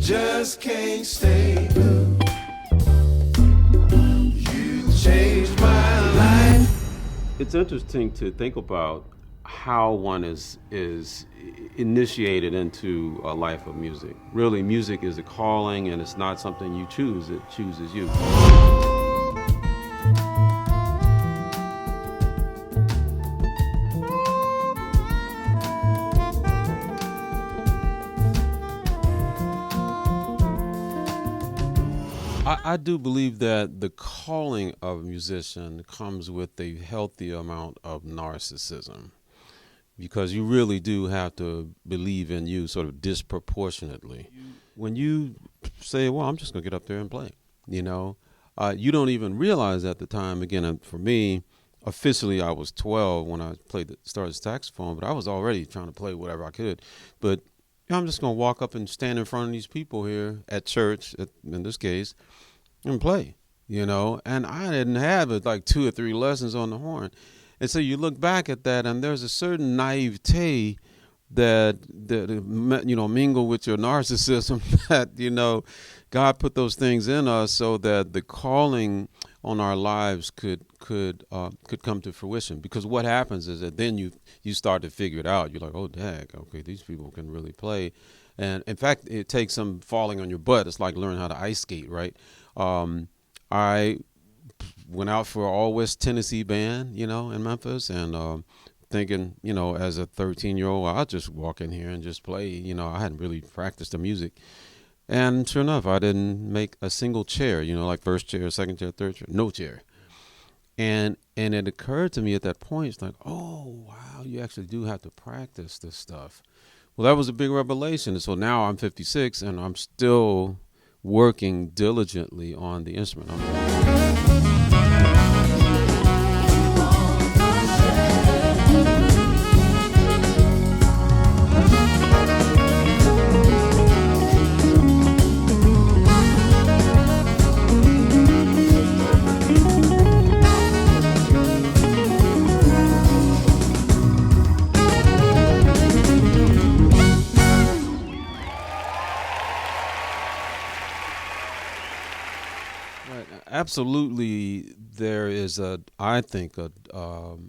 just can't stay. You changed my life. It's interesting to think about how one is initiated into a life of music. Really, music is a calling, and it's not something you choose, it chooses you. I do believe that the calling of a musician comes with a healthy amount of narcissism, because you really do have to believe in you sort of disproportionately. When you say, well, I'm just going to get up there and play, you don't even realize at the time. Again, for me, officially I was 12 when I started saxophone, but I was already trying to play whatever I could. But I'm just going to walk up and stand in front of these people here at church, in this case, and play, and I didn't have it like 2 or 3 lessons on the horn. And so you look back at that, and there's a certain naivete that mingle with your narcissism that, God put those things in us so that the calling on our lives could come to fruition. Because what happens is that then you start to figure it out. You're like, oh, dang, okay, these people can really play. And in fact, it takes some falling on your butt. It's like learning how to ice skate, right? I went out for All West Tennessee band, in Memphis, and thinking, as a 13-year-old, I'll just walk in here and just play. I hadn't really practiced the music. And sure enough, I didn't make a single chair, like first chair, second chair, third chair, no chair. And it occurred to me at that point, it's like, oh, wow, you actually do have to practice this stuff. Well, that was a big revelation. And so now I'm 56, and I'm still working diligently on the instrument. Absolutely, there is I think a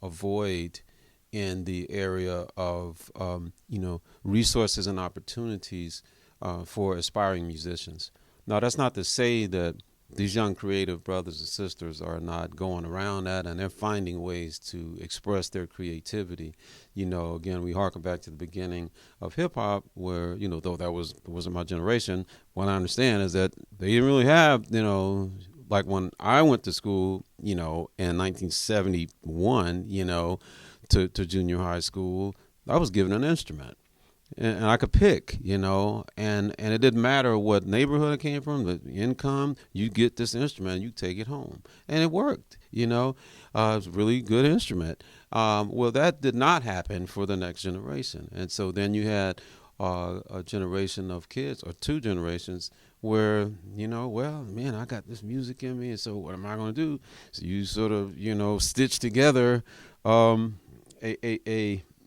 void in the area of resources and opportunities for aspiring musicians. Now, that's not to say that these young creative brothers and sisters are not going around that, and they're finding ways to express their creativity. Again, we harken back to the beginning of hip hop, where though that wasn't my generation, what I understand is that they didn't really have like when I went to school, in 1971, to junior high school, I was given an instrument, and I could pick, and it didn't matter what neighborhood it came from, the income. You get this instrument, you take it home, and it worked. It was a really good instrument. Well, that did not happen for the next generation, and so then you had a generation of kids, or 2 generations, where, well, man, I got this music in me, and so what am I going to do? So you sort of, stitch together a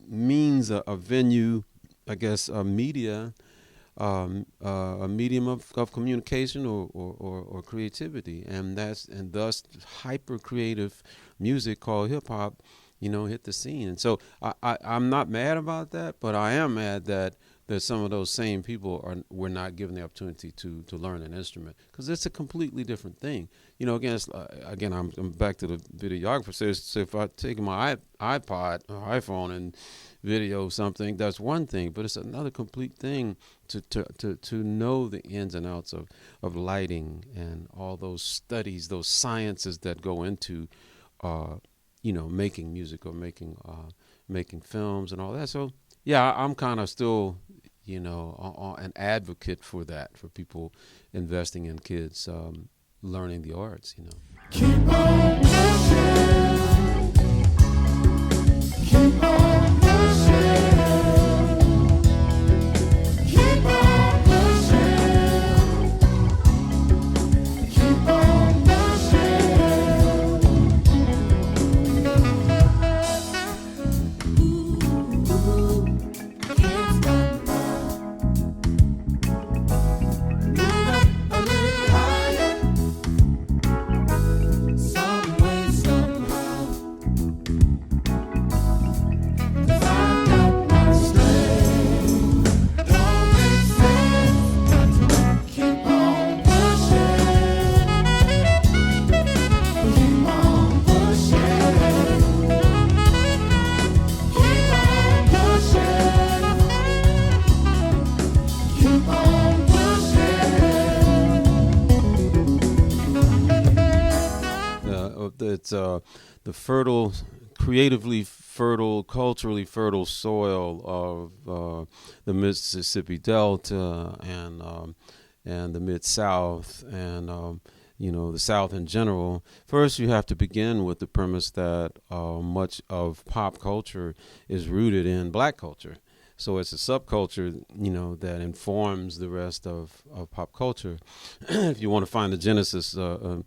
means, a venue, I guess, a media, a medium of communication or creativity, and thus hyper creative music called hip hop, hit the scene. And so I'm not mad about that, but I am mad that some of those same people were not given the opportunity to learn an instrument, because it's a completely different thing. Again, I'm back to the videographer. So if I take my iPod or iPhone and video something, that's one thing, but it's another complete thing to know the ins and outs of lighting and all those studies, those sciences that go into making music or making films and all that. So yeah, I'm kind of still an advocate for that, for people investing in kids learning the arts. Keep on pushing. Keep on pushing. Keep on pushing. Keep on pushing. It's the fertile, creatively fertile, culturally fertile soil of the Mississippi Delta and the Mid-South and the South in general. First, you have to begin with the premise that much of pop culture is rooted in black culture. So it's a subculture, that informs the rest of pop culture. If you want to find the genesis, the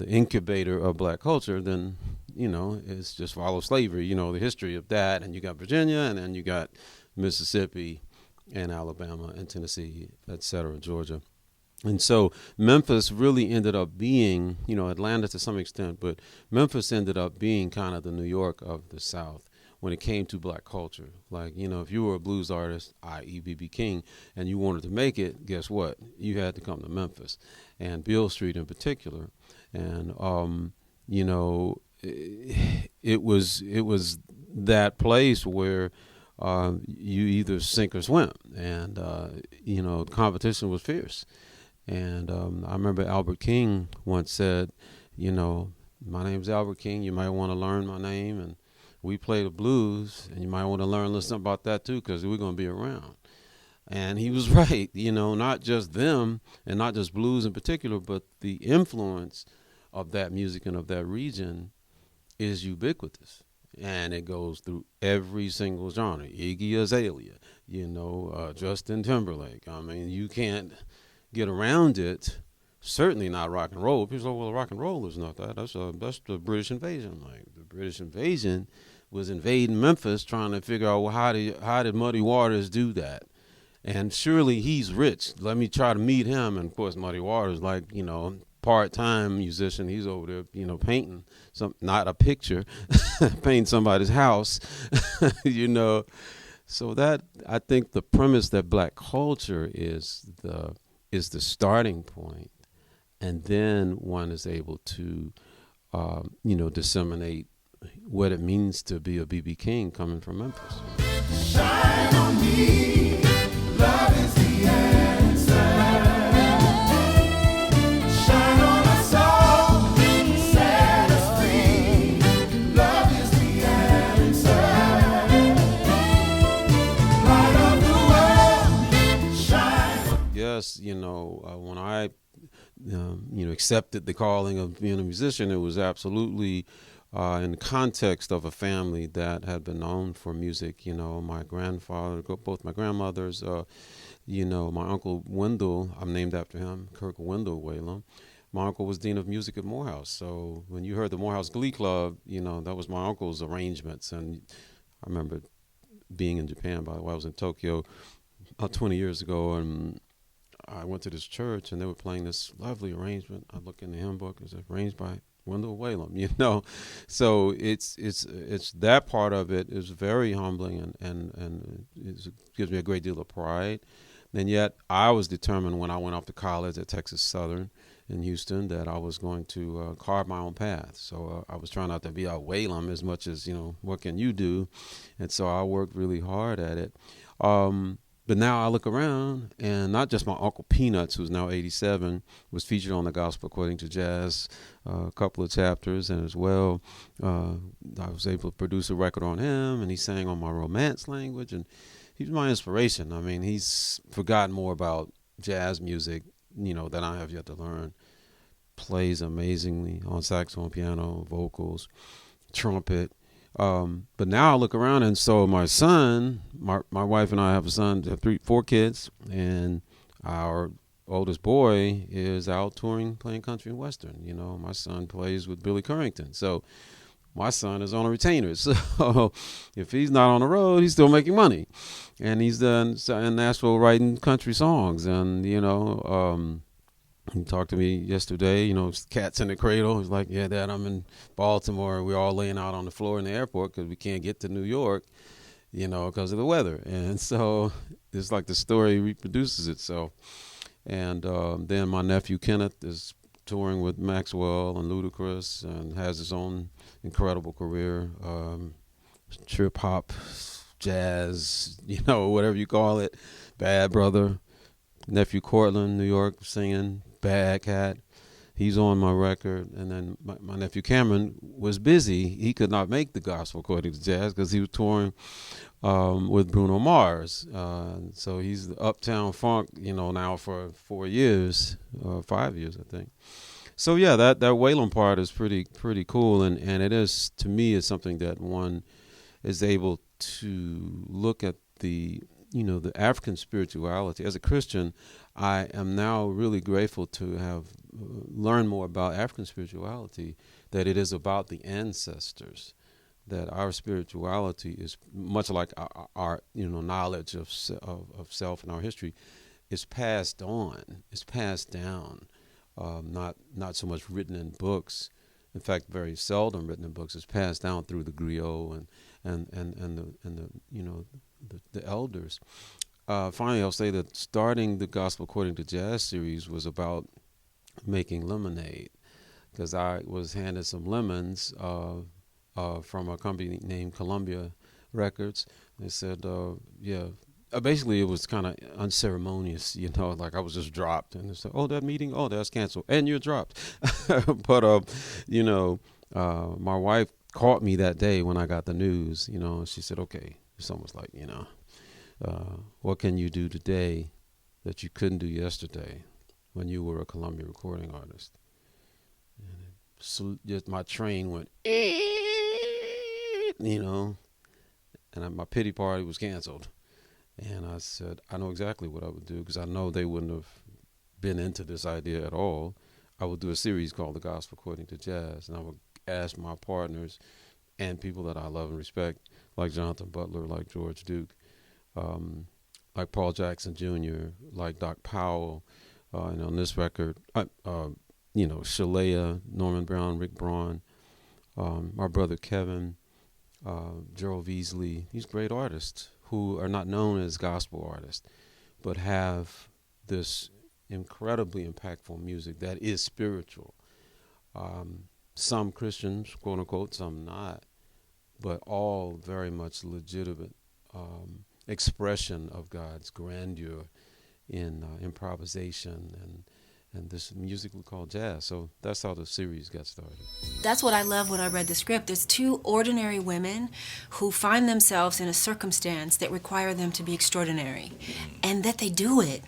incubator of black culture, then, it's just follow slavery, the history of that. And you got Virginia, and then you got Mississippi and Alabama and Tennessee, et cetera, Georgia. And so Memphis really ended up being, Atlanta to some extent, but Memphis ended up being kind of the New York of the South when it came to black culture. Like, if you were a blues artist, i.e. B.B. King, and you wanted to make it, guess what? You had to come to Memphis, and Beale Street in particular. And, it was that place where you either sink or swim. And, competition was fierce. And I remember Albert King once said, my name's Albert King. You might want to learn my name. And we play the blues, and you might want to learn a little something about that, too, because we're going to be around. And he was right, not just them and not just blues in particular, but the influence of that music and of that region is ubiquitous. And it goes through every single genre. Iggy Azalea, Justin Timberlake. I mean, you can't get around it. Certainly not rock and roll. People say, well, rock and roll is not that. That's the British invasion. Like, the British invasion was invading Memphis, trying to figure out, well, how did Muddy Waters do that? And surely he's rich. Let me try to meet him. And of course, Muddy Waters, like, part-time musician. He's over there, painting not a picture, painting somebody's house, So that, I think the premise that black culture is the starting point. And then one is able to, disseminate what it means to be a B.B. King coming from Memphis. Shine on me, love is the answer. Shine on us all, set us free. Love is the answer. Light up the world, shine. Yes, when I accepted the calling of being a musician, it was absolutely in the context of a family that had been known for music. My grandfather, both my grandmothers, my uncle Wendell, I'm named after him, Kirk Whalum. My uncle was dean of music at Morehouse. So when you heard the Morehouse Glee Club, that was my uncle's arrangements. And I remember being in Japan, by the way, I was in Tokyo about 20 years ago, and I went to this church, and they were playing this lovely arrangement. I look in the hymn book; it's arranged by Wendell Whalum. So it's that part of it is very humbling, and it gives me a great deal of pride. And yet, I was determined when I went off to college at Texas Southern in Houston that I was going to carve my own path. So I was trying not to be a Whalum as much as what can you do, and so I worked really hard at it. But now I look around, and not just my Uncle Peanuts, who's now 87, was featured on the Gospel According to Jazz, a couple of chapters, and as well, I was able to produce a record on him, and he sang on my Romance language, and he's my inspiration. I mean, he's forgotten more about jazz music, than I have yet to learn. Plays amazingly on saxophone, piano, vocals, trumpet. But now I look around, and so my son, my wife and I have a son, have 4 kids, and our oldest boy is out touring, playing country and western. My son plays with Billy Currington, so my son is on a retainer. So if he's not on the road, he's still making money, and he's done in Nashville writing country songs, and he talked to me yesterday, cats in the cradle. He's like, yeah, Dad, I'm in Baltimore. We're all laying out on the floor in the airport because we can't get to New York, because of the weather. And so it's like the story reproduces itself. And then my nephew Kenneth is touring with Maxwell and Ludacris and has his own incredible career, trip hop, jazz, whatever you call it, Bad Brother. Nephew Cortland, New York, singing, Bad Cat. He's on my record, and then my nephew Cameron was busy. He could not make the gospel according to jazz because he was touring with Bruno Mars. So he's the Uptown Funk, now for 4 years, 5 years, I think. So yeah, that Whalum part is pretty cool, and it is, to me, is something that one is able to look at the African spirituality. As a Christian, I am now really grateful to have learned more about African spirituality, that it is about the ancestors, that our spirituality is much like our knowledge of self and our history is passed on, is passed down, not so much written in books. In fact, very seldom written in books. It's passed down through the griot and the elders. Finally, I'll say that starting the Gospel According to Jazz series was about making lemonade, because I was handed some lemons from a company named Columbia Records. They said, basically it was kind of unceremonious, like I was just dropped, and they said, "Oh, that meeting, oh, that's canceled, and you're dropped." But my wife caught me that day when I got the news, and she said, "Okay," it's almost like, what can you do today that you couldn't do yesterday when you were a Columbia recording artist? So just my train went, and my pity party was canceled. And I said, I know exactly what I would do, because I know they wouldn't have been into this idea at all. I would do a series called The Gospel According to Jazz, and I would ask my partners and people that I love and respect, like Jonathan Butler, like George Duke, like Paul Jackson Jr., like Doc Powell, and on this record, Shalea, Norman Brown, Rick Braun, my brother Kevin, Gerald Veasley, these great artists who are not known as gospel artists, but have this incredibly impactful music that is spiritual. Some Christians, quote unquote, some not, but all very much legitimate expression of God's grandeur in improvisation and this music we call jazz. So that's how the series got started. That's what I love when I read the script. There's two ordinary women who find themselves in a circumstance that require them to be extraordinary, and that they do it.